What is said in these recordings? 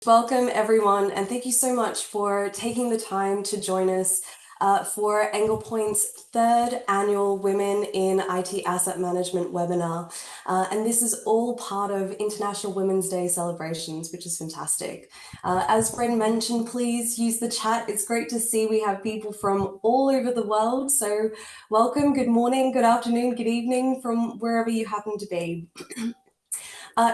Welcome, everyone, and thank you so much for taking the time to join us for Anglepoint's third annual Women in IT Asset Management webinar. And this is all part of International Women's Day celebrations, which is fantastic. As Bren mentioned, please use the chat. It's great to see we have people from all over the world. So welcome, good morning, good afternoon, good evening from wherever you happen to be.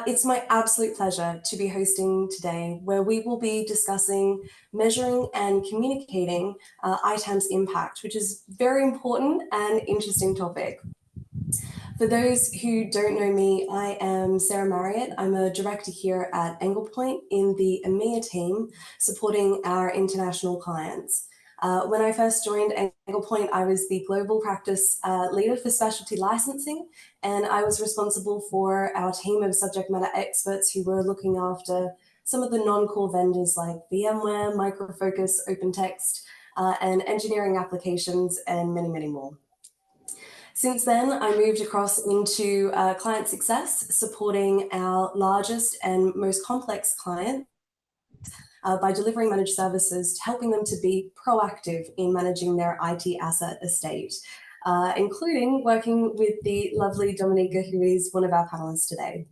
It's my absolute pleasure to be hosting today, where we will be discussing measuring and communicating ITAM's impact, which is a very important and interesting topic. For those who don't know me, I am Sarah Marriott. I'm a director here at Anglepoint in the EMEA team, supporting our international clients. When I first joined Anglepoint, I was the global practice leader for specialty licensing, and I was responsible for our team of subject matter experts who were looking after some of the non-core vendors like VMware, Micro Focus, OpenText, and engineering applications, and many, many more. Since then, I moved across into client success, supporting our largest and most complex client by delivering managed services, helping them to be proactive in managing their IT asset estate, including working with the lovely Dominica, who is one of our panelists today.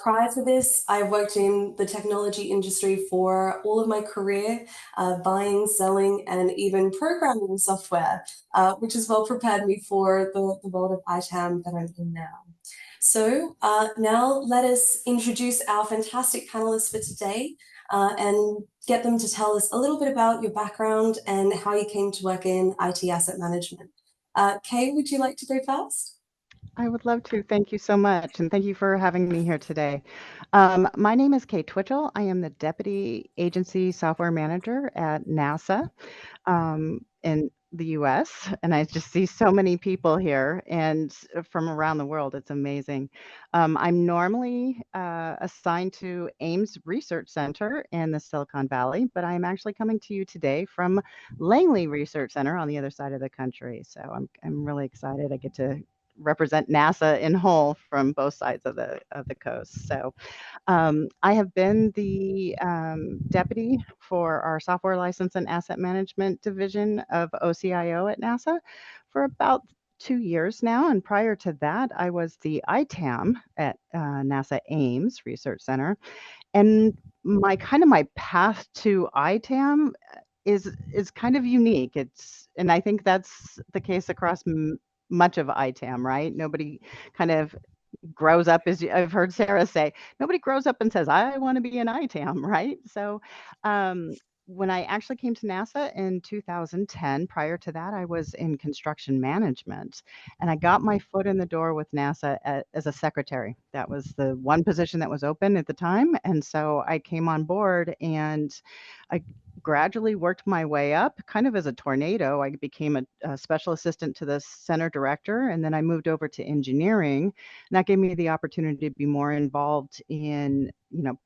Prior to this, I worked in the technology industry for all of my career, buying, selling, and even programming software, which has well prepared me for the world of ITAM that I'm in now. So now let us introduce our fantastic panelists for today and get them to tell us a little bit about your background and how you came to work in IT asset management. Kay, would you like to go first? I would love to. Thank you so much. And thank you for having me here today. My name is Kay Twitchell. I am the Deputy Agency Software Manager at NASA in the US. And I just see so many people here and from around the world. It's amazing. I'm normally assigned to Ames Research Center in the Silicon Valley, but I'm actually coming to you today from Langley Research Center on the other side of the country. So I'm really excited. I get to represent NASA in whole from both sides of the coast. So I have been the deputy for our software license and asset management division of OCIO at NASA for about 2 years now. And prior to that, I was the ITAM at NASA Ames Research Center. And my path to ITAM is kind of unique. And I think that's the case across much of ITAM, right? Nobody kind of grows up, as I've heard Sarah say, nobody grows up and says, I want to be an ITAM, right? So when I actually came to NASA in 2010, prior to that, I was in construction management, and I got my foot in the door with NASA as a secretary. That was the one position that was open at the time. And so I came on board and I gradually worked my way up kind of as a tornado. I became a special assistant to the center director, and then I moved over to engineering. And that gave me the opportunity to be more involved in,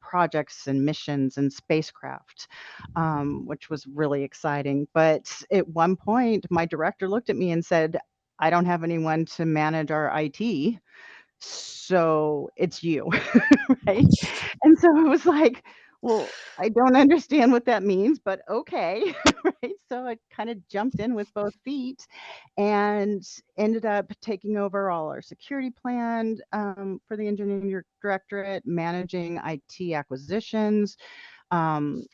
projects and missions and spacecraft, which was really exciting. But at one point, my director looked at me and said, I don't have anyone to manage our IT, so it's you, right? And so I was like, well, I don't understand what that means, but okay, right? So I kind of jumped in with both feet and ended up taking over all our security plan for the engineering directorate, managing IT acquisitions, um,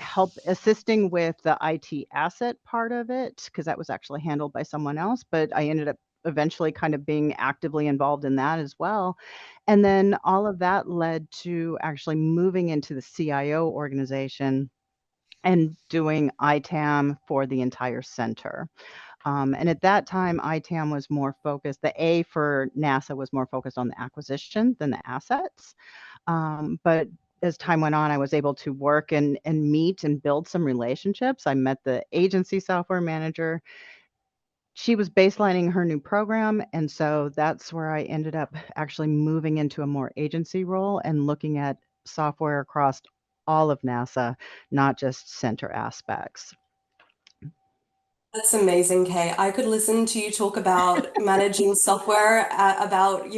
help assisting with the IT asset part of it, because that was actually handled by someone else, but I ended up eventually kind of being actively involved in that as well. And then all of that led to actually moving into the CIO organization and doing ITAM for the entire center. And at that time, ITAM was more focused, the A for NASA was more focused on the acquisition than the assets. But as time went on, I was able to work and meet and build some relationships. I met the agency software manager. She was baselining her new program, and so that's where I ended up actually moving into a more agency role and looking at software across all of NASA, not just center aspects. That's amazing, Kay. I could listen to you talk about managing software, about,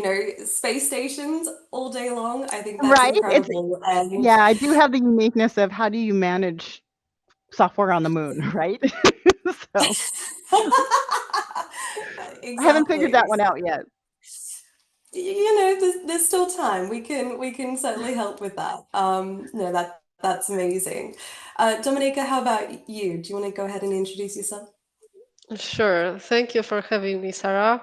space stations all day long. I think that's Right? It's incredible. And Yeah, I do have the uniqueness of how do you manage software on the moon, right? So I haven't figured exactly, that one out yet. there's still time. We can certainly help with that. No, that's amazing. Dominica, how about you? Do you want to go ahead and introduce yourself? Sure. Thank you for having me, Sarah.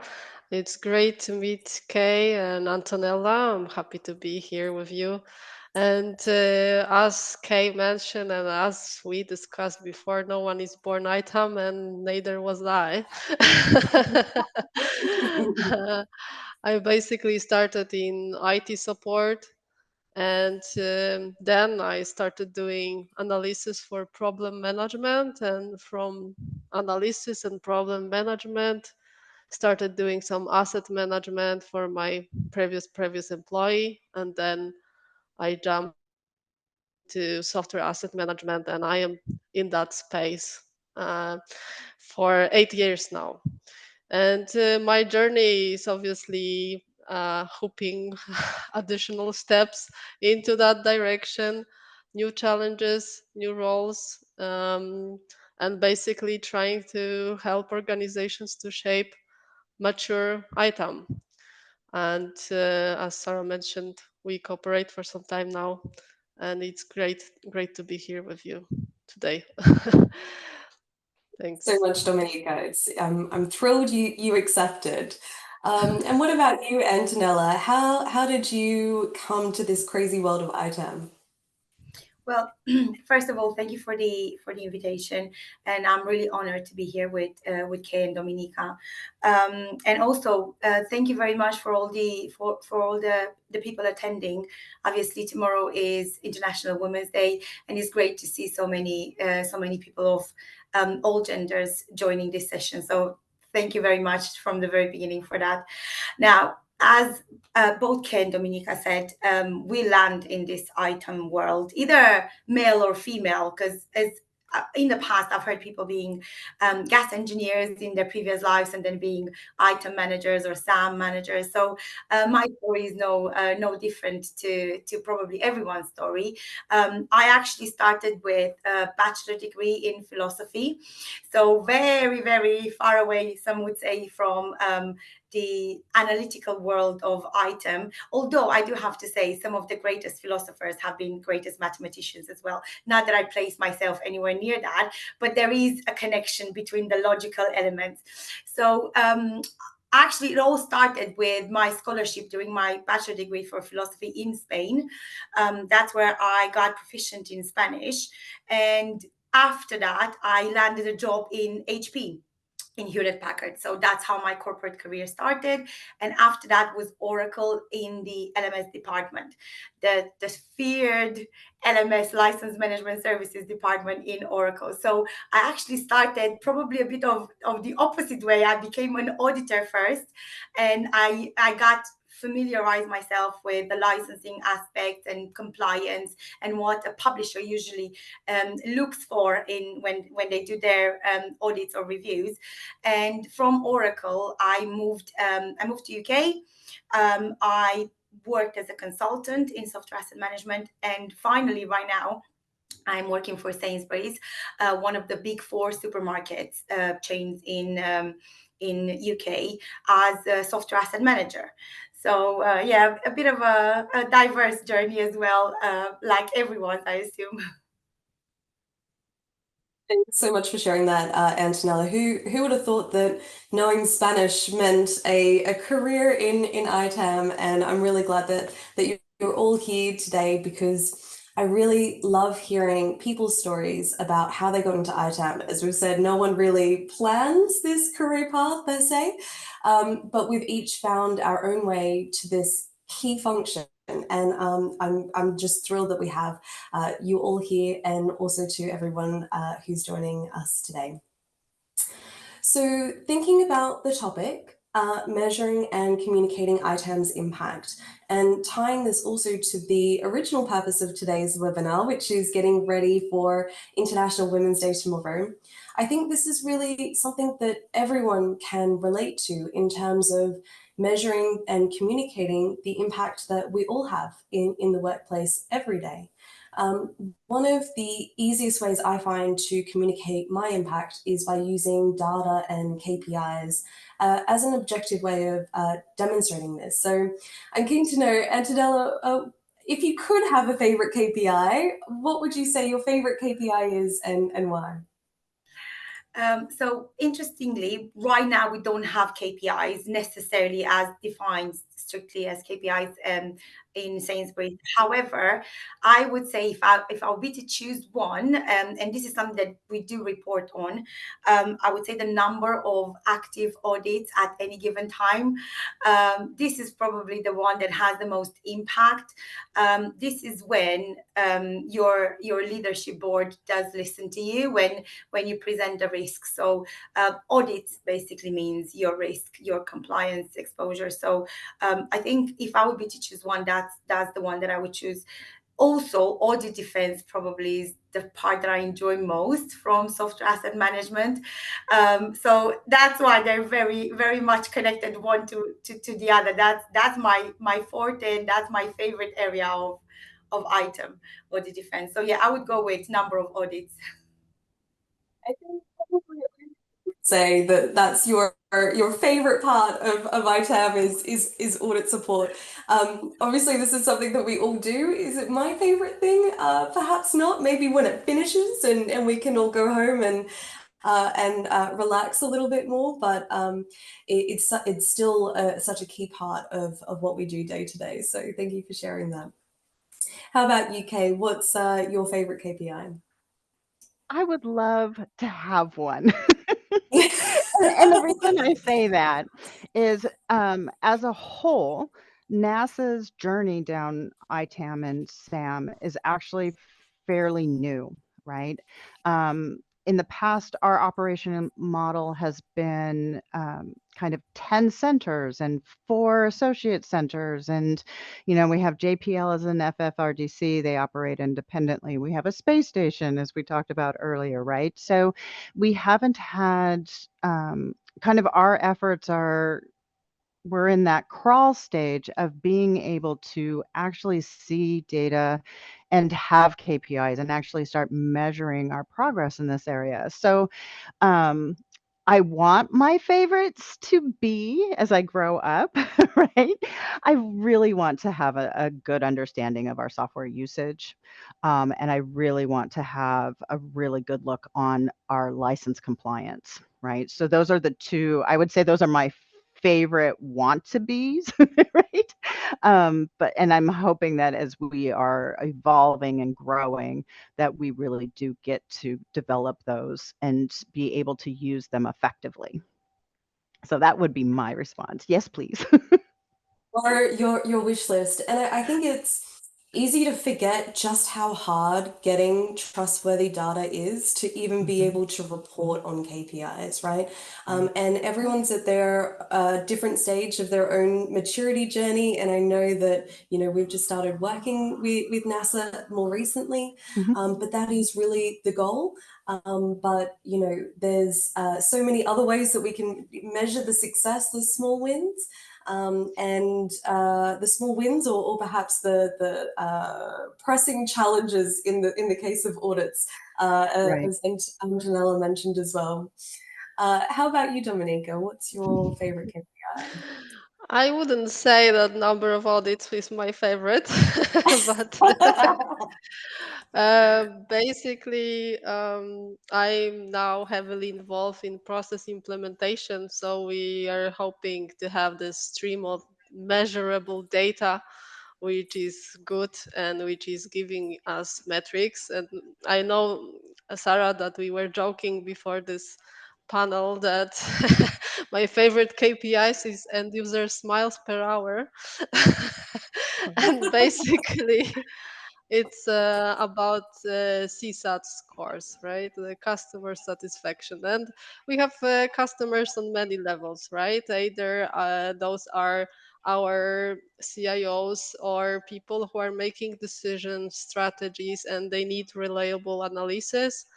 It's great to meet Kay and Antonella. I'm happy to be here with you. And as Kay mentioned, and as we discussed before, no one is born ITAM, and neither was I. I basically started in IT support, and then I started doing analysis for problem management, and from analysis and problem management started doing some asset management for my previous employee, and then I jumped to software asset management, and I am in that space uh, for 8 years now. And my journey is obviously hooping additional steps into that direction, new challenges, new roles, and basically trying to help organizations to shape mature ITAM. And as Sarah mentioned, we cooperate for some time now, and it's great to be here with you today. So Thanks. much, Dominica. I'm thrilled you accepted. And what about you, Antonella? How did you come to this crazy world of ITAM? Well, first of all, thank you for the invitation, and I'm really honored to be here with Kay and Dominica, and also thank you very much for all the people attending. Obviously, tomorrow is International Women's Day, and it's great to see so many people of all genders joining this session. So thank you very much from the very beginning for that. Now, as both Ken and Dominica said, we land in this item world, either male or female, because as in the past, I've heard people being gas engineers in their previous lives and then being item managers or SAM managers. So my story is no different to probably everyone's story. I actually started with a bachelor degree in philosophy, so very very far away, some would say, from the analytical world of item. Although I do have to say, some of the greatest philosophers have been greatest mathematicians as well. Not that I place myself anywhere near that, but there is a connection between the logical elements. So actually, it all started with my scholarship during my bachelor degree for philosophy in Spain. That's where I got proficient in Spanish. And after that, I landed a job in HP, in Hewlett Packard. So that's how my corporate career started. And after that was Oracle in the LMS department, the feared LMS, license management services department in Oracle. So I actually started probably a bit of the opposite way. I became an auditor first, and I got familiarize myself with the licensing aspect and compliance and what a publisher usually looks for in when they do their audits or reviews. And from Oracle, I moved to UK. I worked as a consultant in software asset management, and finally, right now, I'm working for Sainsbury's, one of the big four supermarkets chains in UK, as a software asset manager. So yeah, a bit of a diverse journey as well, like everyone, I assume. Thanks so much for sharing that, Antonella. Who would have thought that knowing Spanish meant a career in ITAM? And I'm really glad that you're all here today, because I really love hearing people's stories about how they got into ITAM. As we've said, no one really plans this career path per se, but we've each found our own way to this key function. And I'm just thrilled that we have you all here, and also to everyone who's joining us today. So, thinking about the topic, measuring and communicating ITAM's impact. And tying this also to the original purpose of today's webinar, which is getting ready for International Women's Day tomorrow, I think this is really something that everyone can relate to in terms of measuring and communicating the impact that we all have in the workplace every day. One of the easiest ways I find to communicate my impact is by using data and KPIs as an objective way of demonstrating this. So I'm keen to know, Antonella, if you could have a favorite KPI, what would you say your favorite KPI is and why? So interestingly, right now we don't have KPIs necessarily as defined strictly as KPIs in Sainsbury's. However, I would say if I were to choose one, and this is something that we do report on, I would say the number of active audits at any given time. This is probably the one that has the most impact. This is when your leadership board does listen to you when you present the risk. So audits basically means your risk, your compliance exposure. So I think if I would be to choose one, that's the one that I would choose. Also, audit defense probably is the part that I enjoy most from software asset management. So that's why they're very, very much connected one to the other. That's my forte, and that's my favorite area of item audit defense. So yeah, I would go with number of audits. I think probably say that that's your favorite part of ITAM is audit support. Obviously, this is something that we all do. Is it my favorite thing? Perhaps not. Maybe when it finishes and we can all go home and relax a little bit more. But it's still such a key part of what we do day to day. So thank you for sharing that. How about you, Kay? What's your favorite KPI? I would love to have one. And the reason I say that is, as a whole, NASA's journey down ITAM and SAM is actually fairly new, right? In the past, our operation model has been kind of 10 centers and 4 associate centers. And, we have JPL as an FFRDC, they operate independently. We have a space station, as we talked about earlier, right? So we haven't had kind of our efforts are we're in that crawl stage of being able to actually see data and have KPIs and actually start measuring our progress in this area. So um, I want my favorites to be as I grow up, right? I really want to have a good understanding of our software usage. And I really want to have a really good look on our license compliance, right? So those are the two, I would say those are my favorite want to be's, right? And I'm hoping that as we are evolving and growing, that we really do get to develop those and be able to use them effectively. So that would be my response. Yes, please. Or your wish list. And I think it's easy to forget just how hard getting trustworthy data is to even be Mhm. able to report on KPIs, right? Right. And everyone's at their different stage of their own maturity journey. And I know that, we've just started working with NASA more recently, Mhm. but that is really the goal. But, there's so many other ways that we can measure the success, the small wins. And the small wins, or perhaps the pressing challenges in the case of audits, Right. as Antonella mentioned as well. How about you, Dominica? What's your favorite KPI? I wouldn't say that number of audits is my favorite, but basically, I'm now heavily involved in process implementation. So we are hoping to have this stream of measurable data, which is good and which is giving us metrics. And I know, Sarah, that we were joking before this panel that my favorite KPIs is end user smiles per hour. And basically, It's about CSAT scores, right? The customer satisfaction. And we have customers on many levels, right? Either those are our CIOs or people who are making decisions, strategies, and they need reliable analysis.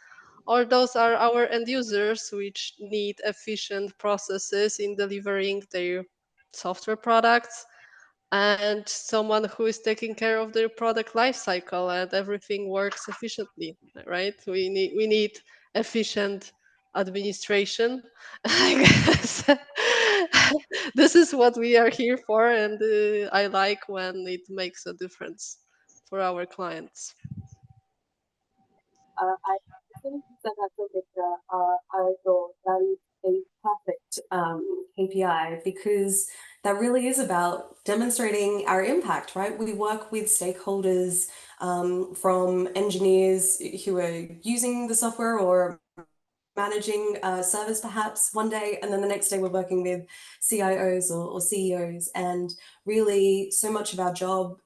Or those are our end users, which need efficient processes in delivering their software products, and someone who is taking care of their product lifecycle and everything works efficiently, right? We need efficient administration. I guess this is what we are here for, and I like when it makes a difference for our clients. I think that that's something that I thought that is a perfect KPI because that really is about demonstrating our impact, right? We work with stakeholders from engineers who are using the software or managing servers perhaps one day, and then the next day we're working with CIOs or CEOs. And really, so much of our job,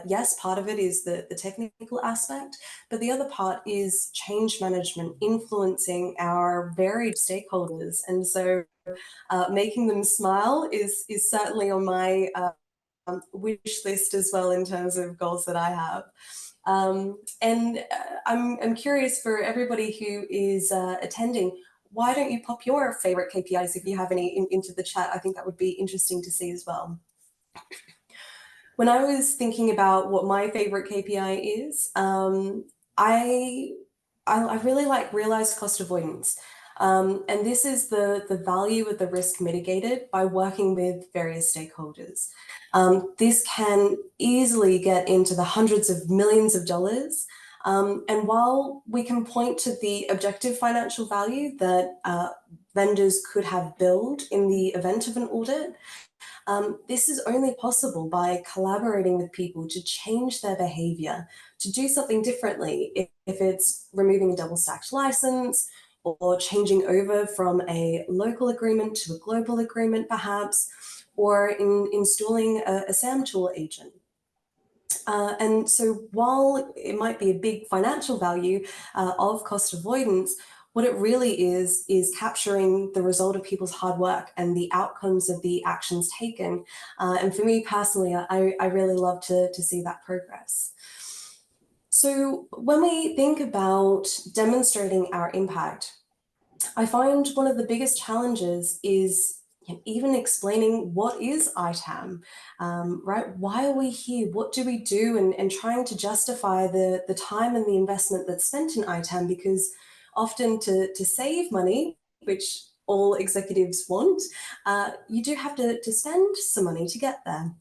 yes, part of it is the technical aspect, but the other part is change management, influencing our varied stakeholders. And so making them smile is certainly on my wish list as well in terms of goals that I have. I'm curious for everybody who is attending, why don't you pop your favorite KPIs if you have any into the chat? I think that would be interesting to see as well. When I was thinking about what my favorite KPI is, I, I really like realized cost avoidance. And this is the value of the risk mitigated by working with various stakeholders. This can easily get into the hundreds of millions of dollars. And while we can point to the objective financial value that vendors could have billed in the event of an audit, this is only possible by collaborating with people to change their behavior, to do something differently. If it's removing a double stacked license or changing over from a local agreement to a global agreement, perhaps, or installing a SAM tool agent. And so while it might be a big financial value of cost avoidance, what it really is capturing the result of people's hard work and the outcomes of the actions taken. And for me personally, I really love to see that progress. So when we think about demonstrating our impact, I find one of the biggest challenges is even explaining what is ITAM, right? Why are we here? What do we do? And trying to justify the time and the investment that's spent in ITAM, because often to save money, which all executives want, you do have to spend some money to get there.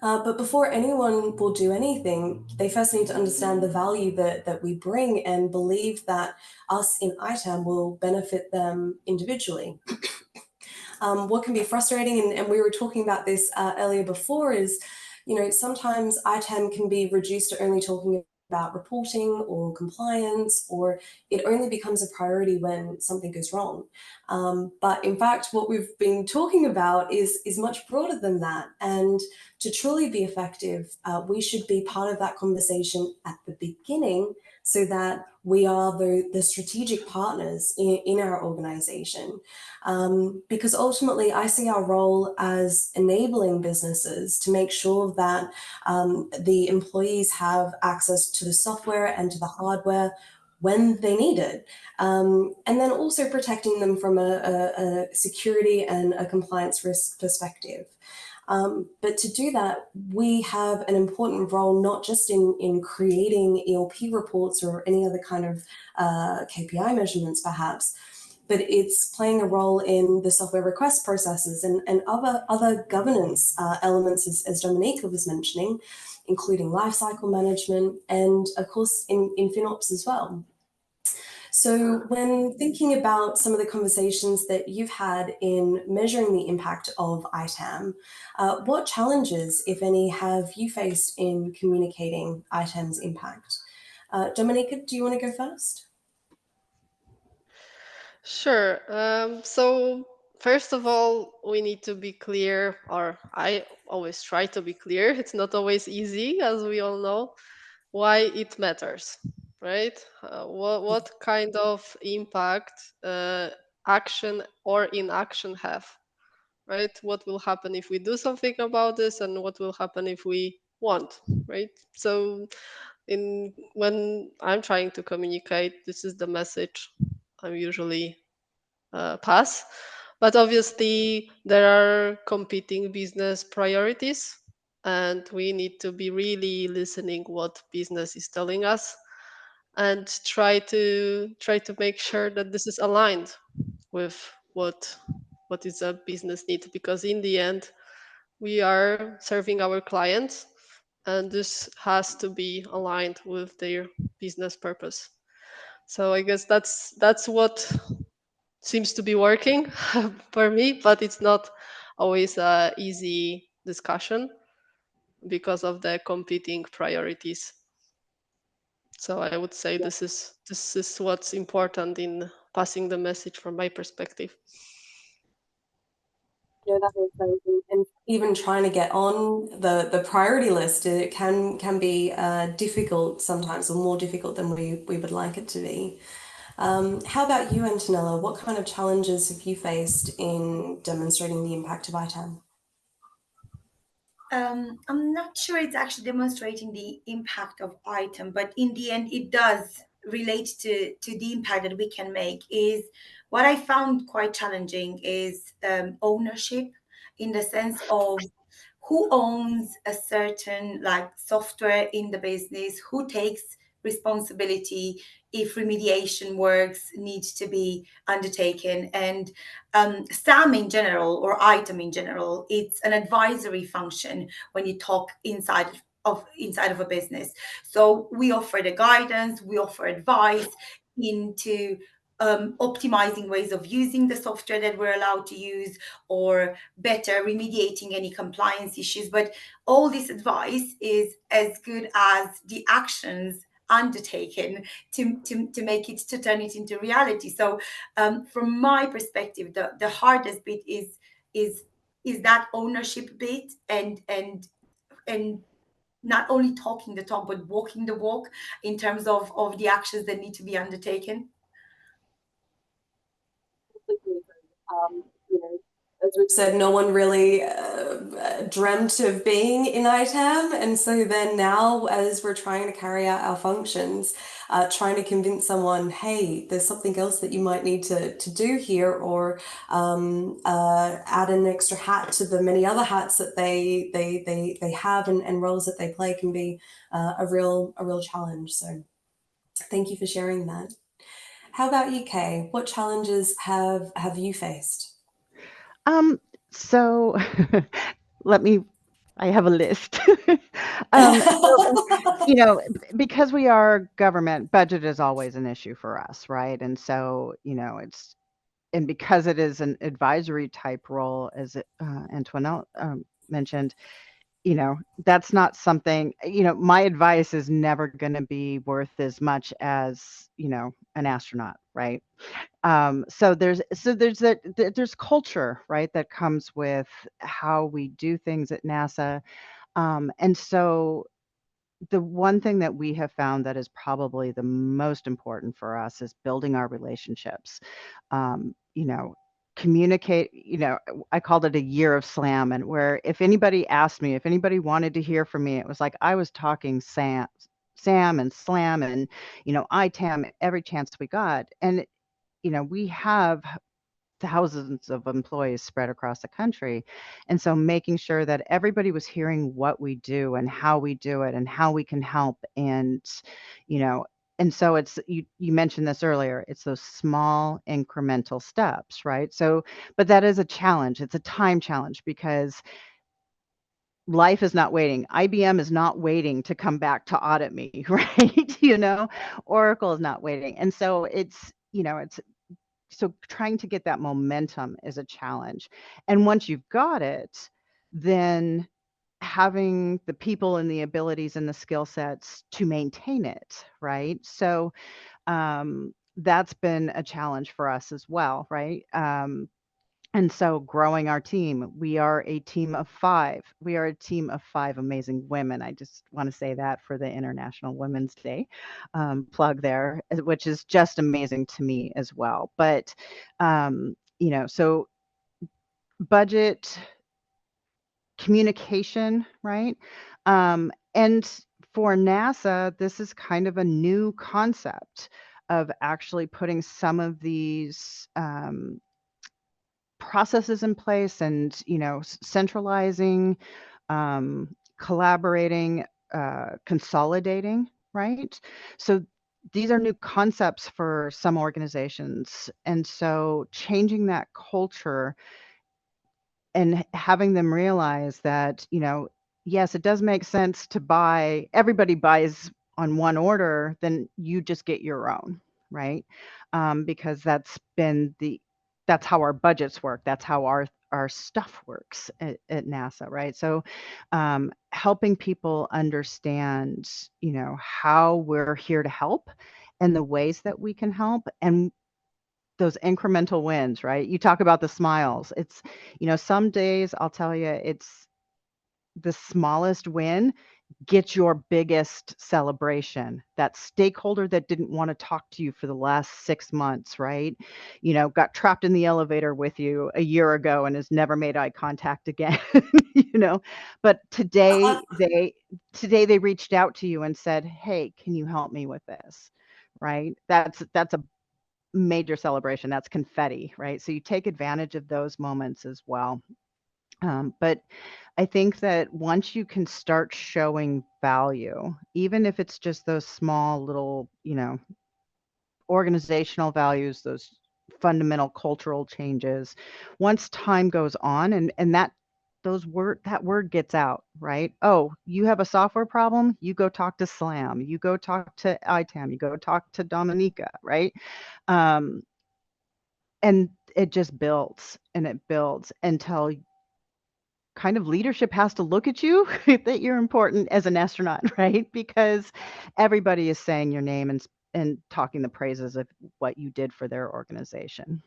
But before anyone will do anything, they first need to understand the value that we bring and believe that us in ITAM will benefit them individually. What can be frustrating, and we were talking about this earlier before, is, sometimes ITAM can be reduced to only talking about reporting or compliance, or it only becomes a priority when something goes wrong. But in fact, what we've been talking about is much broader than that. And to truly be effective, we should be part of that conversation at the beginning so that we are the strategic partners in our organization. Because ultimately, I see our role as enabling businesses to make sure that the employees have access to the software and to the hardware when they need it. And then also protecting them from a security and a compliance risk perspective. But to do that, we have an important role, not just in creating ELP reports or any other kind of KPI measurements, perhaps, but it's playing a role in the software request processes and other governance elements, as Dominika was mentioning, including lifecycle management and, of course, in FinOps as well. So when thinking about some of the conversations that you've had in measuring the impact of ITAM, what challenges, if any, have you faced in communicating ITAM's impact? Dominika, do you want to go first? Sure. So first of all, we need to be clear, or I always try to be clear. It's not always easy, as we all know. why it matters, right? What kind of impact action or inaction have, right? What will happen if we do something about this, and what will happen if we won't, right? So in when I'm trying to communicate, this is the message I'm usually pass. But obviously, there are competing business priorities, and we need to be really listening what business is telling us, and try to make sure that this is aligned with what is a business need, because in the end we are serving our clients, and this has to be aligned with their business purpose. So I guess that's what seems to be working for me, but it's not always a easy discussion because of the competing priorities. So I would say this is what's important in passing the message from my perspective. Yeah, that makes sense. And even trying to get on the priority list, it can be difficult sometimes, or more difficult than we would like it to be. How about you, Antonella? What kind of challenges have you faced in demonstrating the impact of ITAM? I'm not sure it's actually demonstrating the impact of item, but in the end, it does relate to the impact that we can make. Is what I found quite challenging is ownership, in the sense of who owns a certain like software in the business, who takes responsibility if remediation works need to be undertaken. And SAM in general, or item in general, it's an advisory function when you talk inside of a business. So we offer the guidance, we offer advice into optimizing ways of using the software that we're allowed to use, or better remediating any compliance issues. But all this advice is as good as the actions undertaken to make it, to turn it into reality. So from my perspective, the hardest bit is is that ownership bit, and not only talking the talk but walking the walk in terms of the actions that need to be undertaken. You know, as we've said, no one really dreamt of being in ITAM, and so then now, as we're trying to carry out our functions, trying to convince someone, hey, there's something else that you might need to do here, or add an extra hat to the many other hats that they have, and roles that they play, can be a real challenge. So thank you for sharing that. How about you, Kay? What challenges have you faced? So let me, I have a list. So, because we are government, budget is always an issue for us, right? And so, and because it is an advisory type role, as Antoinette mentioned, that's not something, my advice is never going to be worth as much as, an astronaut, right? So there's culture, right, that comes with how we do things at NASA. And so the one thing that we have found that is probably the most important for us is building our relationships. Um, you know, communicate, I called it a year of slam, and where if anybody asked me, if anybody wanted to hear from me, it was like I was talking Sam and slam and, ITAM every chance we got. And, we have thousands of employees spread across the country. And so making sure that everybody was hearing what we do and how we do it and how we can help. And, you know, and so it's you mentioned this earlier, it's those small incremental steps, right? So, but that is a challenge. It's a time challenge because life is not waiting. IBM is not waiting to come back to audit me, right? Oracle is not waiting. And so so trying to get that momentum is a challenge. And once you've got it, then having the people and the abilities and the skill sets to maintain it, right? So that's been a challenge for us as well, right? And so growing our team, we are a team of 5. We are a team of 5 amazing women. I just want to say that for the International Women's Day plug there, which is just amazing to me as well. But, so budget, communication, right? And for NASA, this is kind of a new concept of actually putting some of these processes in place and, centralizing, collaborating, consolidating, right? So these are new concepts for some organizations. And so changing that culture and having them realize that, yes, it does make sense to buy, everybody buys on one order, then you just get your own, right? Because that's how our budgets work. That's how our stuff works at NASA, right? So helping people understand, how we're here to help and the ways that we can help, and those incremental wins, right? You talk about the smiles. It's, some days I'll tell you, it's the smallest win gets your biggest celebration. That stakeholder that didn't want to talk to you for the last 6 months, right? Got trapped in the elevator with you a year ago and has never made eye contact again, But Uh, today they reached out to you and said, "Hey, can you help me with this?" Right? That's a major celebration. That's confetti, right? So you take advantage of those moments as well. But I think that once you can start showing value, even if it's just those small little, organizational values, those fundamental cultural changes, once time goes on and that word gets out, right? Oh, you have a software problem? You go talk to Slam, you go talk to ITAM, you go talk to Dominica, right? Um, and it just builds and it builds until kind of leadership has to look at you that you're important as an astronaut, right? Because everybody is saying your name and talking the praises of what you did for their organization.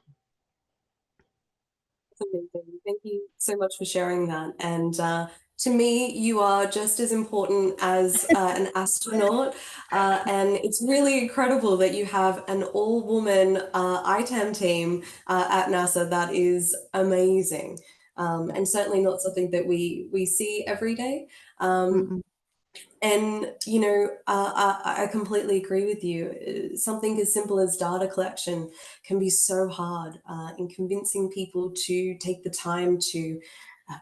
Amazing. Thank you so much for sharing that. And to me, you are just as important as an astronaut. And it's really incredible that you have an all-woman ITAM team at NASA. That is amazing. And certainly not something that we see every day. Mm-mm. And, I completely agree with you. Something as simple as data collection can be so hard in convincing people to take the time to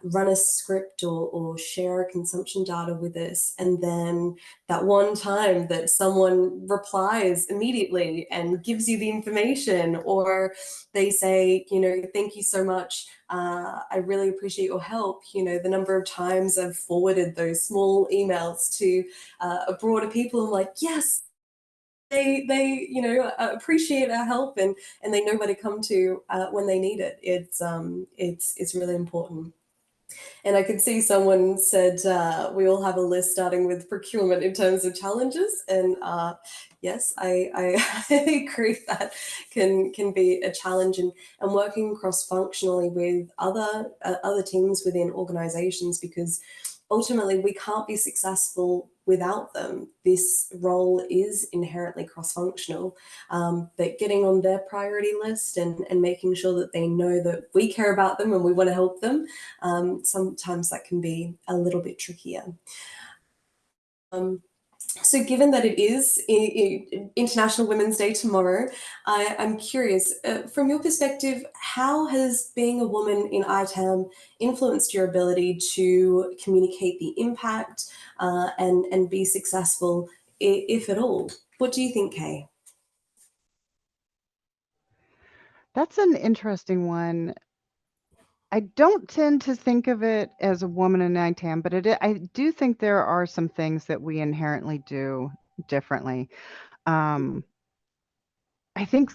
run a script or share consumption data with us. And then that one time that someone replies immediately and gives you the information, or they say, thank you so much. I really appreciate your help. The number of times I've forwarded those small emails to a broader people, I'm like, yes, they appreciate our help, and they know where to come to when they need it. It's really important. And I could see someone said we all have a list starting with procurement in terms of challenges. And yes, I agree that can be a challenge, and working cross functionally with other teams within organizations, because ultimately we can't be successful without them. This role is inherently cross functional, but getting on their priority list and making sure that they know that we care about them and we want to help them, sometimes that can be a little bit trickier. So given that it is International Women's Day tomorrow, I'm curious, from your perspective, how has being a woman in ITAM influenced your ability to communicate the impact and be successful, if at all? What do you think, Kay? That's an interesting one. I don't tend to think of it as a woman in ITAM, but I do think there are some things that we inherently do differently. I think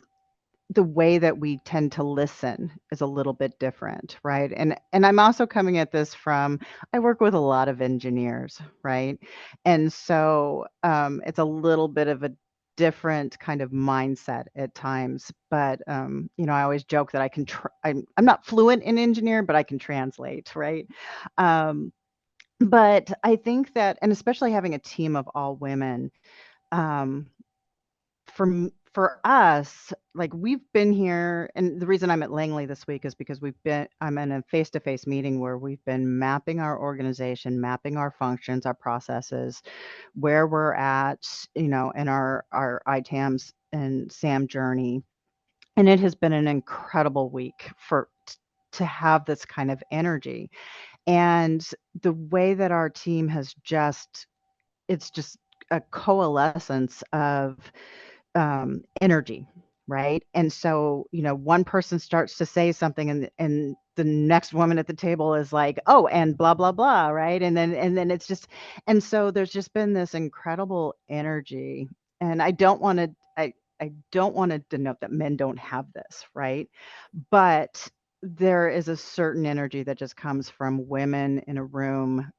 the way that we tend to listen is a little bit different, right? And I'm also coming at this from, I work with a lot of engineers, right? And so it's a little bit of a different kind of mindset at times. But I always joke that I can. I'm not fluent in engineer, but I can translate, right? But I think that, and especially having a team of all women, um, for us, like we've been here, and the reason I'm at Langley this week is because I'm in a face-to-face meeting where we've been mapping our organization, mapping our functions, our processes, where we're at, in our ITAMs and SAM journey. And it has been an incredible week to have this kind of energy. And the way that our team has it's just a coalescence of energy, right? And so, one person starts to say something, and the next woman at the table is like, "Oh, and blah blah blah," right? And then it's just, and so there's just been this incredible energy, and I don't want to denote that men don't have this, right? But there is a certain energy that just comes from women in a room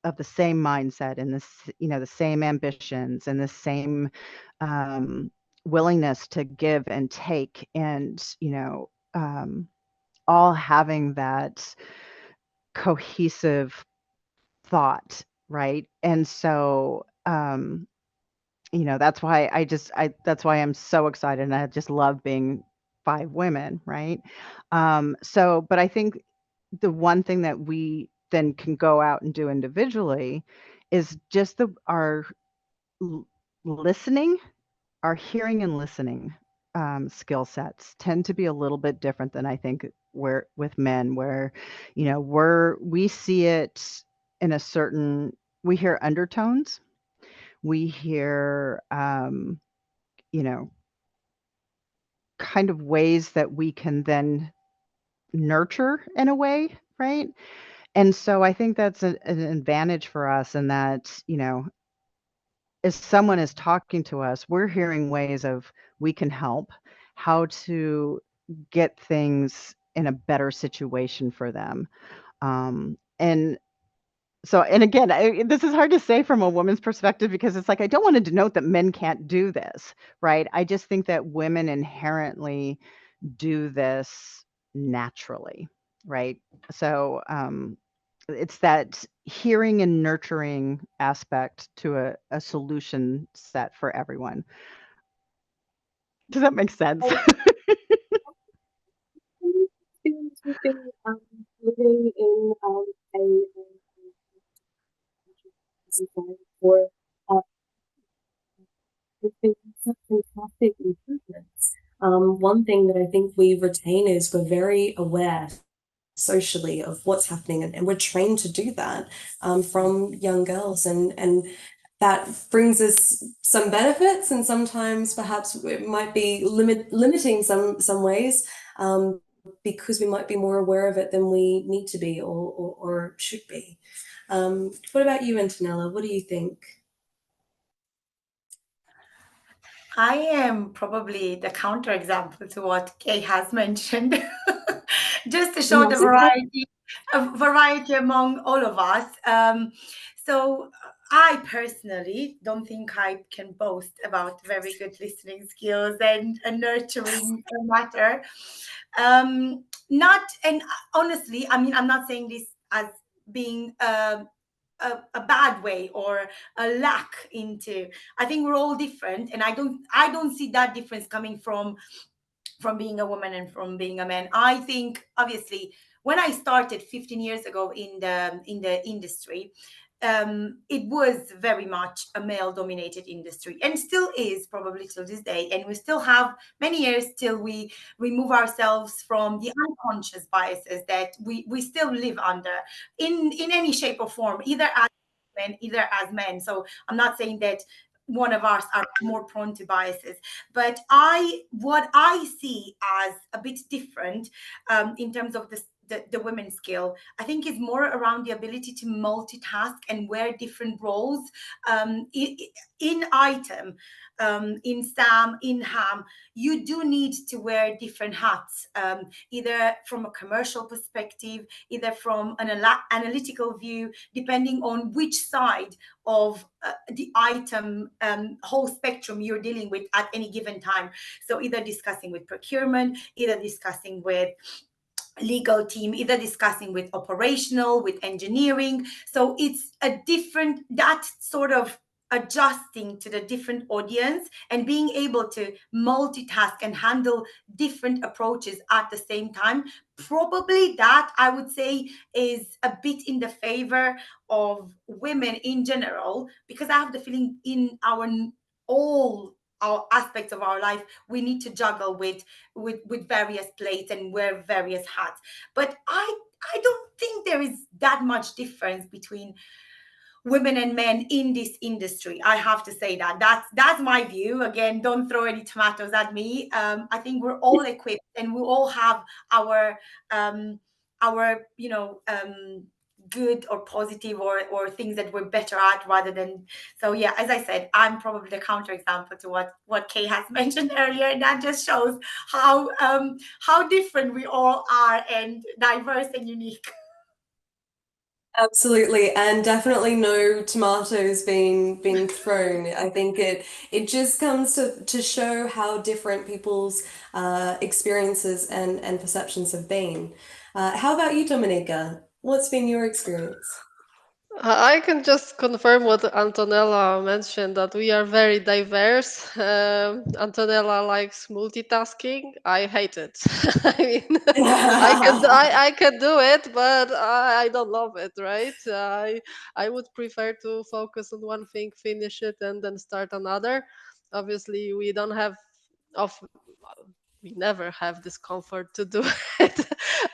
of the same mindset and the same ambitions and the same willingness to give and take, and all having that cohesive thought, right? And so that's why I'm so excited, and I just love being 5 women, right? But I think the one thing that we then can go out and do individually is just our listening, our hearing and listening skill sets tend to be a little bit different than I think where with men, where we see it in a certain, we hear undertones, we hear kind of ways that we can then nurture in a way, right? And so I think that's an advantage for us, in that, if someone is talking to us, we're hearing ways of we can help, how to get things in a better situation for them. And so, and again, this is hard to say from a woman's perspective, because it's like, I don't want to denote that men can't do this, right? I just think that women inherently do this naturally, right? So, it's that hearing and nurturing aspect to a solution set for everyone. Does that make sense? Experience we've been living in for there's been such fantastic improvements. One thing that I think we retain is we're very aware socially of what's happening, and we're trained to do that from young girls, and that brings us some benefits, and sometimes perhaps it might be limiting some ways, because we might be more aware of it than we need to be, or should be. What about you, Antonella? What do you think? I am probably the counterexample to what Kay has mentioned, just to show the variety among all of us. So I personally don't think I can boast about very good listening skills and a nurturing matter. Not and honestly, I mean, I'm not saying this as being a bad way or a lack into. I think we're all different, and I don't see that difference coming from being a woman and from being a man. I think obviously when I started 15 years ago in the industry, it was very much a male dominated industry, and still is probably till this day, and we still have many years till we remove ourselves from the unconscious biases that we still live under in any shape or form, either as men, either as men. So I'm not saying that one of us are more prone to biases, but what I see as a bit different in terms of the women's skill, I think, is more around the ability to multitask and wear different roles. In ITAM, in SAM, in HAM, you do need to wear different hats, either from a commercial perspective, either from an analytical view, depending on which side of the ITAM whole spectrum you're dealing with at any given time. So either discussing with procurement, either discussing with legal team, either discussing with operational, with engineering. So it's a different, that sort of adjusting to the different audience and being able to multitask and handle different approaches at the same time. Probably that, I would say, is a bit in the favor of women in general, because I have the feeling in all our aspects of our life, we need to juggle with various plates and wear various hats. But I don't think there is that much difference between women and men in this industry. I have to say that's my view. Again, don't throw any tomatoes at me. I think we're all equipped and we all have um, our good or positive or things that we're better at rather than. So yeah, as I said, I'm probably the counterexample to what Kay has mentioned earlier, and that just shows how different we all are and diverse and unique. Absolutely, and definitely no tomatoes being thrown. I think it just comes to show how different people's experiences and perceptions have been. How about you, Dominica? What's been your experience? I can just confirm what Antonella mentioned, that we are very diverse. Antonella likes multitasking. I hate it. I mean, I can do it, but I don't love it. Right? I would prefer to focus on one thing, finish it, and then start another. Obviously, we don't have of we never have this comfort to do it,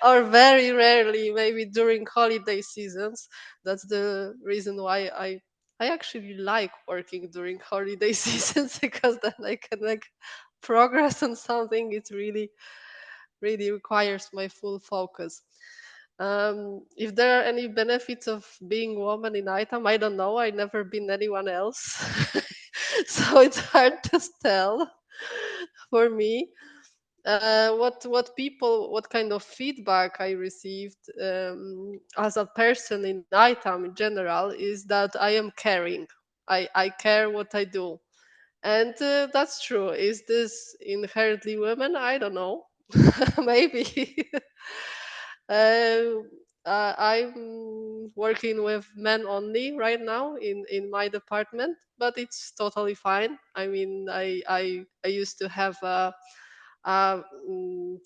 or very rarely, maybe during holiday seasons. That's the reason why I actually like working during holiday seasons, because then I can make progress on something. It really requires my full focus. If there are any benefits of being woman in ITAM, I don't know. I never been anyone else, so it's hard to tell for me. What kind of feedback I received as a person in ITAM in general is that I am caring. I care what I do, and that's true. Is this inherently women? I don't know. Maybe. uh, I'm working with men only right now in my department, but it's totally fine. I mean, I used to have a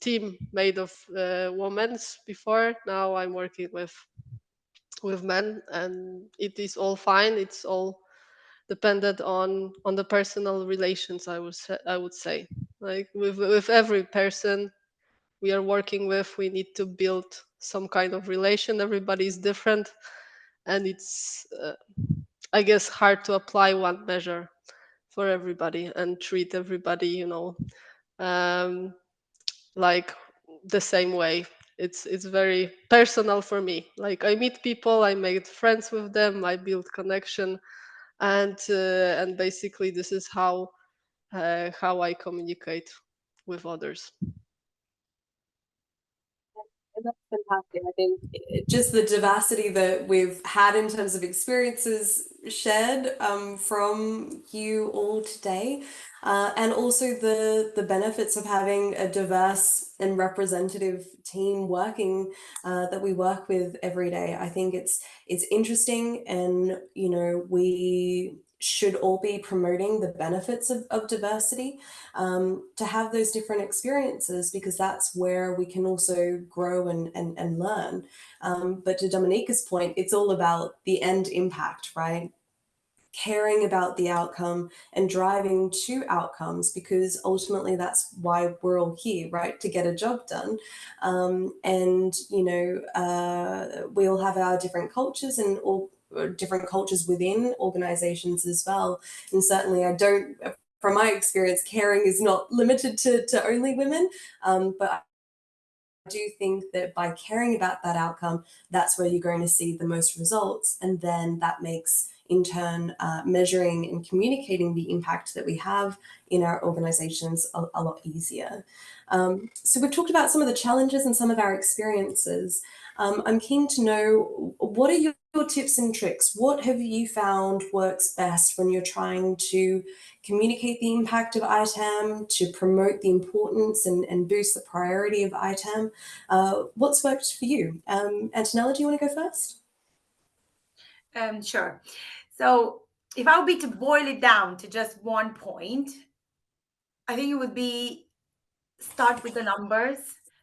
team made of women before. Now I'm working with men, and it is all fine. It's all dependent on the personal relations. I would say, like with every person we are working with, we need to build some kind of relation. Everybody is different, and it's I guess hard to apply one measure for everybody and treat everybody, um, like the same way. It's very personal for me. Like, I meet people, I make friends with them, I build connection, and basically this is how I communicate with others. And that's fantastic. I think just the diversity that we've had in terms of experiences shared from you all today, and also the benefits of having a diverse and representative team working that we work with every day. I think it's interesting, and we should all be promoting the benefits of diversity, to have those different experiences, because that's where we can also grow and learn. But to Dominica's point, it's all about the end impact, right? Caring about the outcome and driving to outcomes, because ultimately that's why we're all here, right? To get a job done. And we all have our different cultures and all different cultures within organizations as well. And certainly I don't, from my experience, caring is not limited to only women, but do think that by caring about that outcome, that's where you're going to see the most results. And then that makes, in turn, measuring and communicating the impact that we have in our organizations a lot easier. So we've talked about some of the challenges and some of our experiences. I'm keen to know, what are your tips and tricks? What have you found works best when you're trying to communicate the impact of ITAM, to promote the importance and boost the priority of ITAM? What's worked for you? Antonella, do you want to go first? Sure. So if I would be to boil it down to just one point, I think it would be start with the numbers.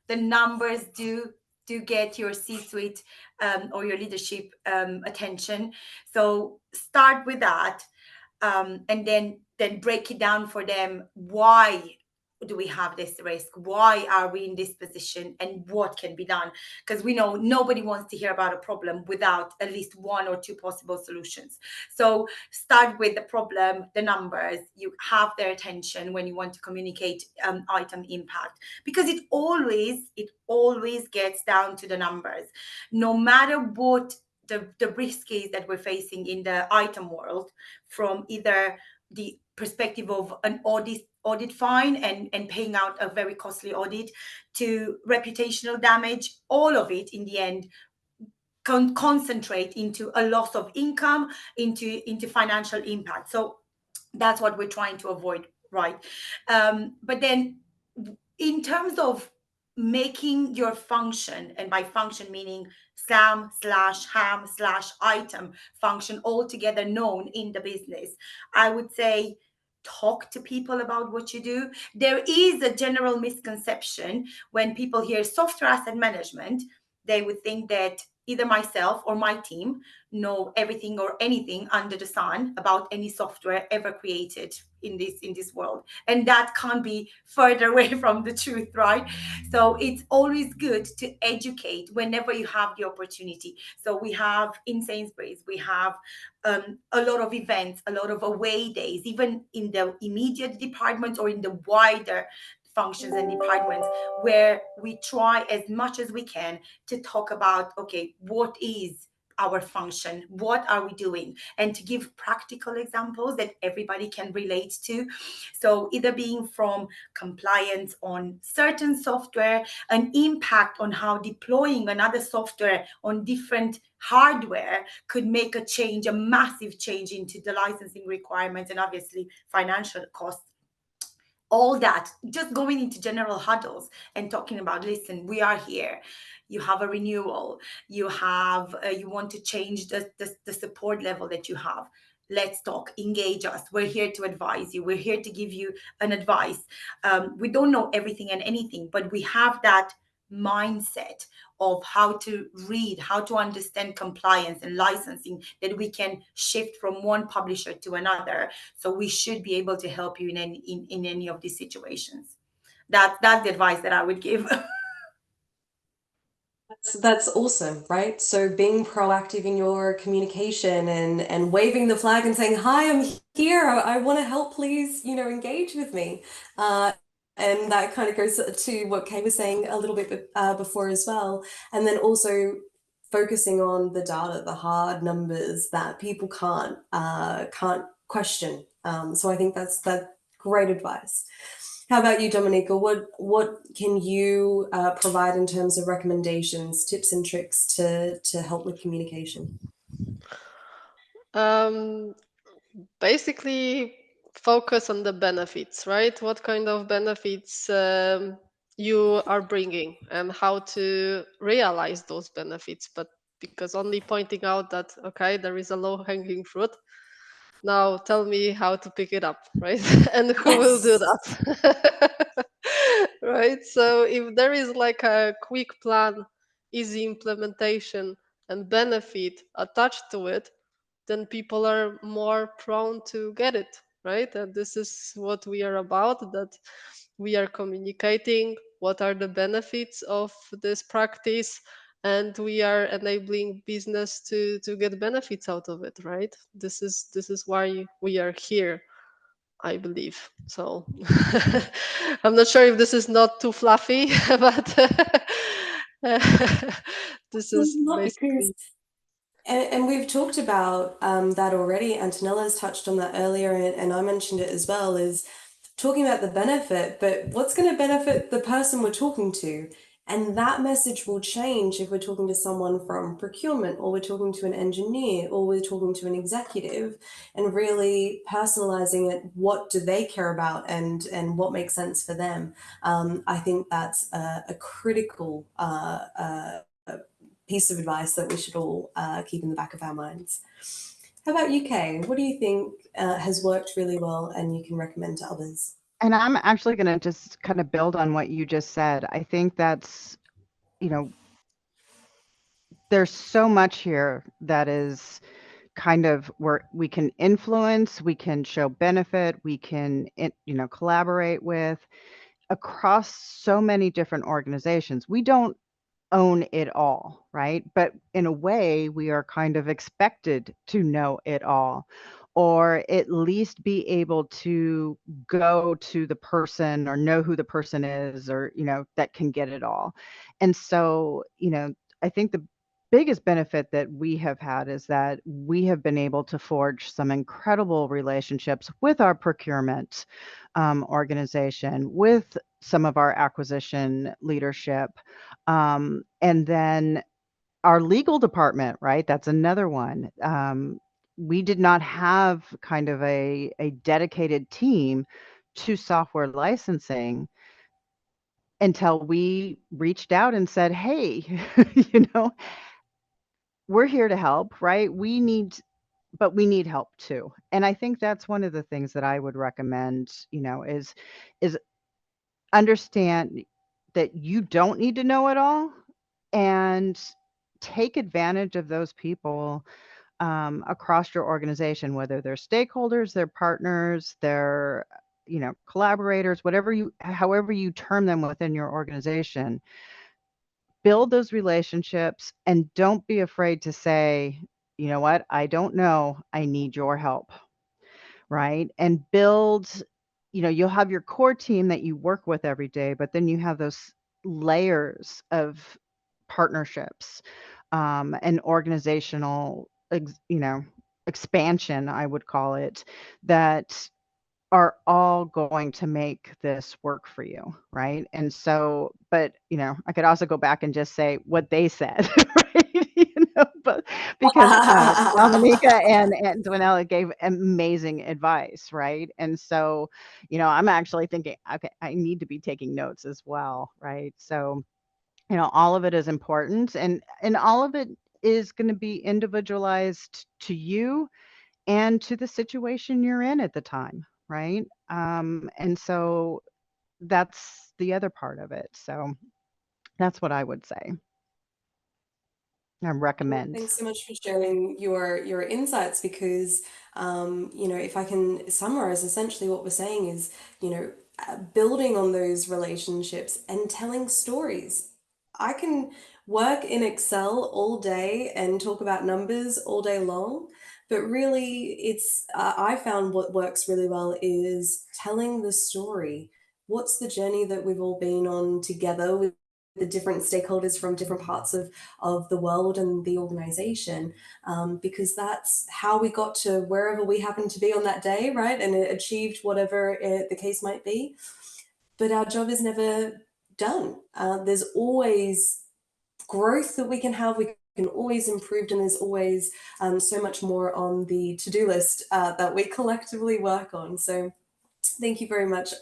The numbers do get your C-suite or your leadership attention. So start with that, and then break it down for them. Why do we have this risk? Why are we in this position, and what can be done? Because we know nobody wants to hear about a problem without at least one or two possible solutions. So start with the problem, the numbers. You have their attention when you want to communicate ITAM impact, because it always gets down to the numbers. No matter what the risk is that we're facing in the ITAM world, from either the perspective of an audit fine and paying out a very costly audit, to reputational damage, all of it in the end concentrate into a loss of income, into financial impact. So that's what we're trying to avoid, right? But then in terms of making your function, and by function meaning SLAM slash HAM slash ITAM function altogether known in the business, I would say talk to people about what you do. There is a general misconception when people hear software asset management, they would think that either myself or my team know everything or anything under the sun about any software ever created in this world, and that can't be further away from the truth, right? So it's always good to educate whenever you have the opportunity. So we have in Sainsbury's, we have a lot of events, a lot of away days, even in the immediate departments or in the wider functions and departments, where we try as much as we can to talk about, okay, what is our function, what are we doing, and to give practical examples that everybody can relate to. So either being from compliance on certain software, an impact on how deploying another software on different hardware could make a change, a massive change into the licensing requirements and obviously financial costs. All that, just going into general huddles and talking about, listen, we are here, you have a renewal, you have you want to change the support level that you have, let's talk, engage us, we're here to advise you, we're here to give you an advice. We don't know everything and anything, but we have that mindset of how to read, how to understand compliance and licensing, that we can shift from one publisher to another. So we should be able to help you in any of these situations. That's the advice that I would give. That's awesome, right? So being proactive in your communication and waving the flag and saying, "Hi, I'm here. I want to help. Please, engage with me." And that kind of goes to what Kay was saying a little bit before as well. And then also focusing on the data, the hard numbers that people can't question. So I think that's great advice. How about you, Dominica? What can you provide in terms of recommendations, tips and tricks to help with communication? Um, Basically, focus on the benefits, right? What kind of benefits you are bringing and how to realize those benefits. But because only pointing out that, okay, there is a low hanging fruit, now tell me how to pick it up, right? And who will do Yes. that? Right? So if there is like a quick plan, easy implementation, and benefit attached to it, then people are more prone to get it, right? And this is what we are about, that we are communicating what are the benefits of this practice, and we are enabling business to get benefits out of it, right? This is why we are here. I believe. So I'm not sure if this is not too fluffy, but this is Not because basically. and we've talked about that already. Antonella's touched on that earlier, and I mentioned it as well, is talking about the benefit, but what's going to benefit the person we're talking to? And that message will change if we're talking to someone from procurement, or we're talking to an engineer, or we're talking to an executive, and really personalizing it. What do they care about, and what makes sense for them? I think that's a critical piece of advice that we should all keep in the back of our minds. How about you, Kay? What do you think has worked really well and you can recommend to others? And I'm actually going to just kind of build on what you just said. I think that's, there's so much here that is kind of where we can influence, we can show benefit, we can, collaborate with across so many different organizations. We don't own it all, right? But in a way, we are kind of expected to know it all, or at least be able to go to the person or know who the person is, or, that can get it all. And so, I think the biggest benefit that we have had is that we have been able to forge some incredible relationships with our procurement organization, with some of our acquisition leadership, and then our legal department, right? That's another one. We did not have kind of a dedicated team to software licensing until we reached out and said, hey, we're here to help, right? But we need help too. And I think that's one of the things that I would recommend, is understand that you don't need to know it all, and take advantage of those people across your organization, whether they're stakeholders, they're partners, they're collaborators, however you term them within your organization. Build those relationships, and don't be afraid to say, you know what, I don't know, I need your help, right? And build, you'll have your core team that you work with every day, but then you have those layers of partnerships, and organizational, expansion, I would call it, that are all going to make this work for you, right? And so, but I could also go back and just say what they said, right? But because Dominica and Antonella gave amazing advice, right? And so, I'm actually thinking, okay, I need to be taking notes as well, right? So, all of it is important, and all of it is going to be individualized to you and to the situation you're in at the time, right? And so that's the other part of it. So that's what I would say and Well, recommend. thanks so much for sharing your insights, because if I can summarize, essentially what we're saying is, building on those relationships and telling stories. I can work in Excel all day and talk about numbers all day long, but really it's I found what works really well is telling the story. What's the journey that we've all been on together with the different stakeholders from different parts of the world and the organization, because that's how we got to wherever we happened to be on that day, right? And it achieved whatever the case might be. But our job is never done. There's always growth that we can have. We can always improve, and there's always so much more on the to-do list that we collectively work on. So thank you very much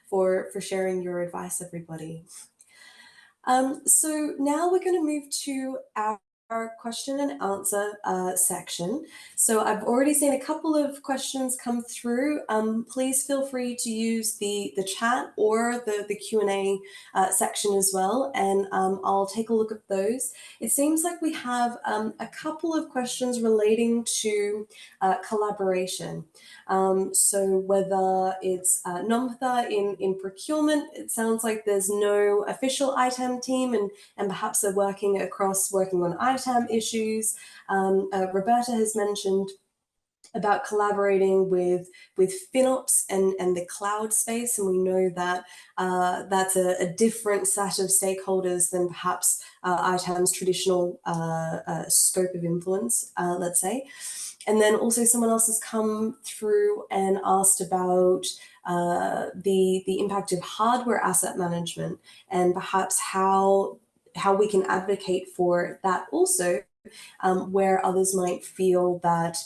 for sharing your advice, everybody. So now we're going to move to our question and answer section. So I've already seen a couple of questions come through. Please feel free to use the chat or the Q&A section as well, and I'll take a look at those. It seems like we have a couple of questions relating to collaboration. So whether it's NOMPA in procurement, it sounds like there's no official ITAM team, and perhaps they're working on ITAM issues. Roberta has mentioned about collaborating with FinOps and the cloud space, and we know that that's a different set of stakeholders than perhaps ITAM's traditional scope of influence, let's say. And then also someone else has come through and asked about the impact of hardware asset management, and perhaps how we can advocate for that also, where others might feel that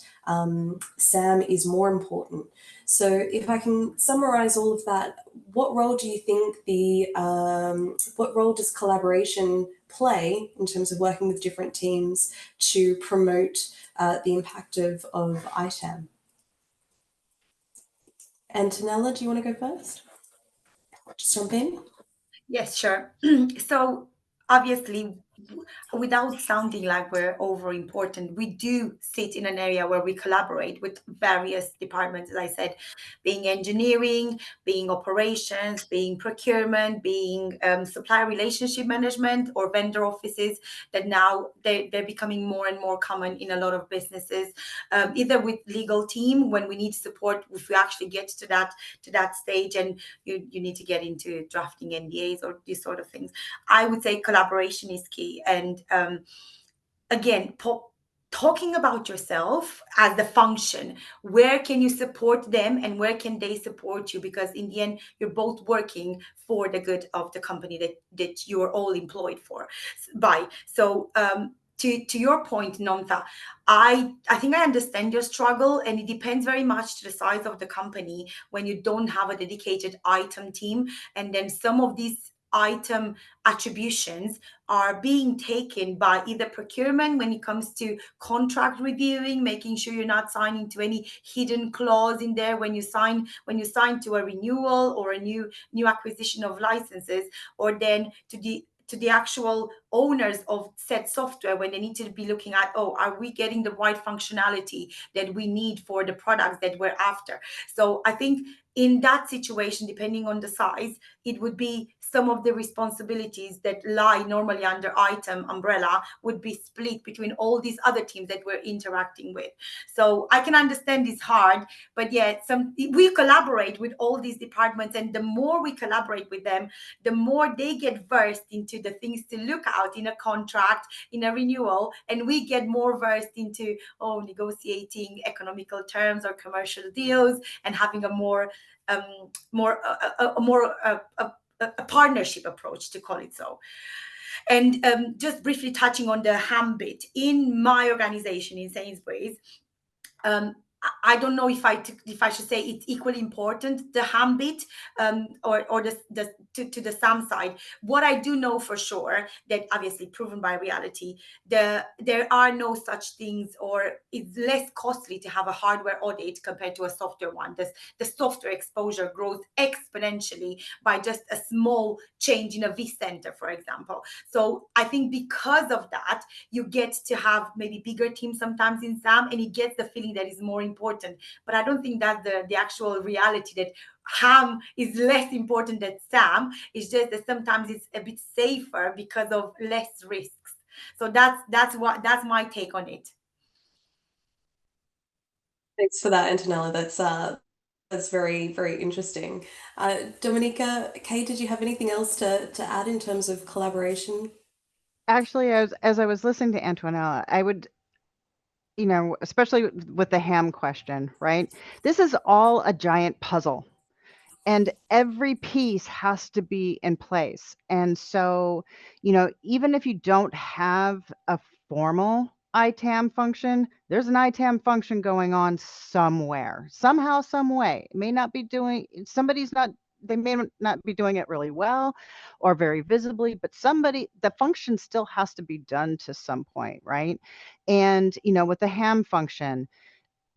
SAM is more important. So if I can summarize all of that, what role do you think what role does collaboration play in terms of working with different teams to promote the impact of ITAM? Antonella, do you want to go first? Just jump in. Yes, sure. So obviously, without sounding like we're over important, we do sit in an area where we collaborate with various departments, as I said, being engineering, being operations, being procurement, being supplier relationship management or vendor offices, that now they're becoming more and more common in a lot of businesses, either with legal team when we need support, if we actually get to that stage and you need to get into drafting NDAs or these sort of things. I would say collaboration is key. And again, talking about yourself as the function, where can you support them and where can they support you? Because in the end, you're both working for the good of the company that you're all employed by. So to your point, Nomta, I think I understand your struggle, and it depends very much to the size of the company when you don't have a dedicated ITAM team, and then some of these ITAM attributions are being taken by either procurement when it comes to contract reviewing, making sure you're not signing to any hidden clause in there when you sign to a renewal or a new acquisition of licenses, or then to the actual owners of said software when they need to be looking at, oh, are we getting the right functionality that we need for the products that we're after? So I think in that situation, depending on the size, it would be some of the responsibilities that lie normally under ITAM umbrella would be split between all these other teams that we're interacting with. So I can understand it's hard, but yeah, we collaborate with all these departments, and the more we collaborate with them, the more they get versed into the things to look out in a contract, in a renewal, and we get more versed into negotiating economical terms or commercial deals and having a more partnership approach, to call it so. And just briefly touching on the ham bit in my organization in Sainsbury's, I don't know if I should say it's equally important, the ham bit, or to the SAM side. What I do know for sure, that obviously proven by reality, there are no such things, or it's less costly to have a hardware audit compared to a software one. The software exposure grows exponentially by just a small change in a vCenter, for example. So I think because of that, you get to have maybe bigger teams sometimes in SAM, and it gets the feeling that is more important. But I don't think that's the actual reality, that ham is less important than SAM. It's just that sometimes it's a bit safer because of less risks. So that's my take on it. Thanks for that, Antonella. That's very, very interesting. Dominica, Kay, did you have anything else to add in terms of collaboration? Actually, as I was listening to Antonella, I would, especially with the ham question, right? This is all a giant puzzle, and every piece has to be in place. And so, even if you don't have a formal ITAM function, there's an ITAM function going on somewhere, somehow, some way. It may not be doing, they may not be doing it really well or very visibly, but the function still has to be done to some point, right? And, with the ham function,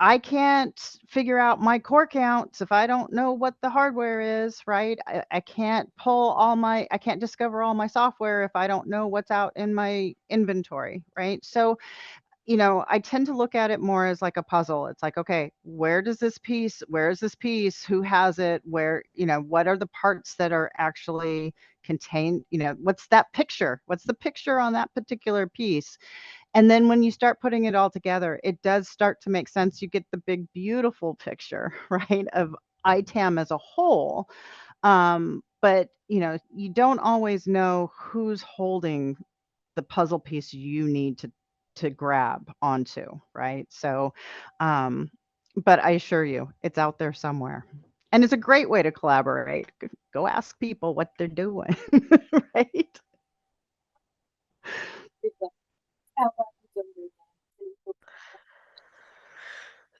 I can't figure out my core counts if I don't know what the hardware is, right? I can't I can't discover all my software if I don't know what's out in my inventory, right? So, I tend to look at it more as like a puzzle. It's like, okay, where is this piece? Who has it? What are the parts that are actually contained? What's that picture? What's the picture on that particular piece? And then when you start putting it all together, it does start to make sense. You get the big, beautiful picture, right, of ITAM as a whole. But you don't always know who's holding the puzzle piece you need to grab onto, right? So, but I assure you, it's out there somewhere. And it's a great way to collaborate. Go ask people what they're doing, right?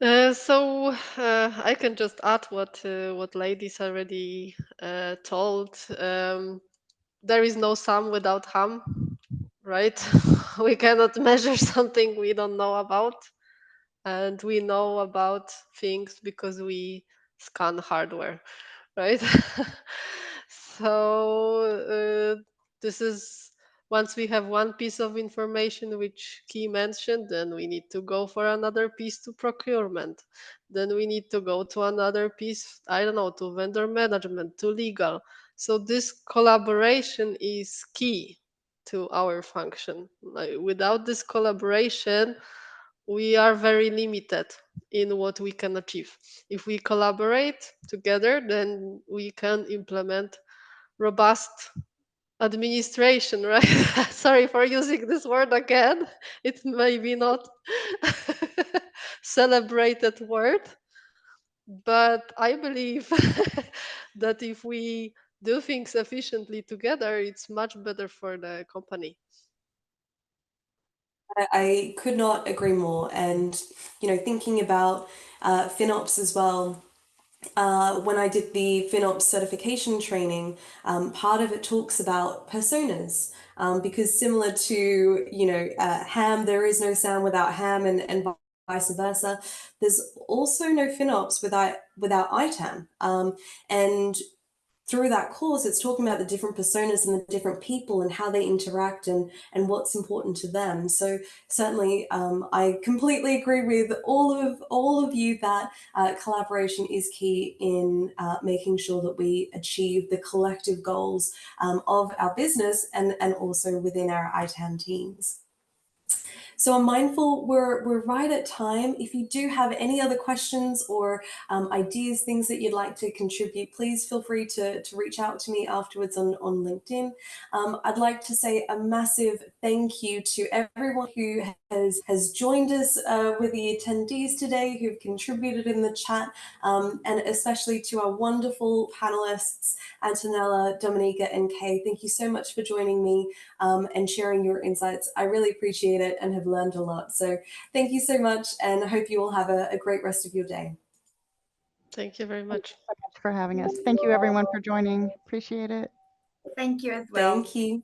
I can just add what ladies already told. There is no sum without harm, right? We cannot measure something we don't know about, and we know about things because we scan hardware, right? This is, once we have one piece of information which Key mentioned, then we need to go for another piece to procurement. Then we need to go to another piece, I don't know, to vendor management, to legal. So this collaboration is key to our function. Like, without this collaboration, we are very limited in what we can achieve. If we collaborate together, then we can implement robust administration, right? Sorry for using this word again. It may be not celebrated word, but I believe that if we do things efficiently together, it's much better for the company. I could not agree more. And, thinking about FinOps as well, when I did the FinOps certification training, part of it talks about personas. Because similar to, ham, there is no sound without ham, and vice versa. There's also no FinOps without ITAM. And through that course, it's talking about the different personas and the different people and how they interact and what's important to them. So certainly, I completely agree with all of you that collaboration is key in making sure that we achieve the collective goals of our business and also within our ITAM teams. So I'm mindful we're right at time. If you do have any other questions or ideas, things that you'd like to contribute, please feel free to reach out to me afterwards on LinkedIn. I'd like to say a massive thank you to everyone who has joined us with the attendees today, who've contributed in the chat, and especially to our wonderful panelists, Antonella, Dominika, and Kay. Thank you so much for joining me and sharing your insights. I really appreciate it and have learned a lot. So thank you so much, and I hope you all have a great rest of your day. Thank you very much. For having us. Thank you, everyone, for joining. Appreciate it. Thank you as well. Thank you.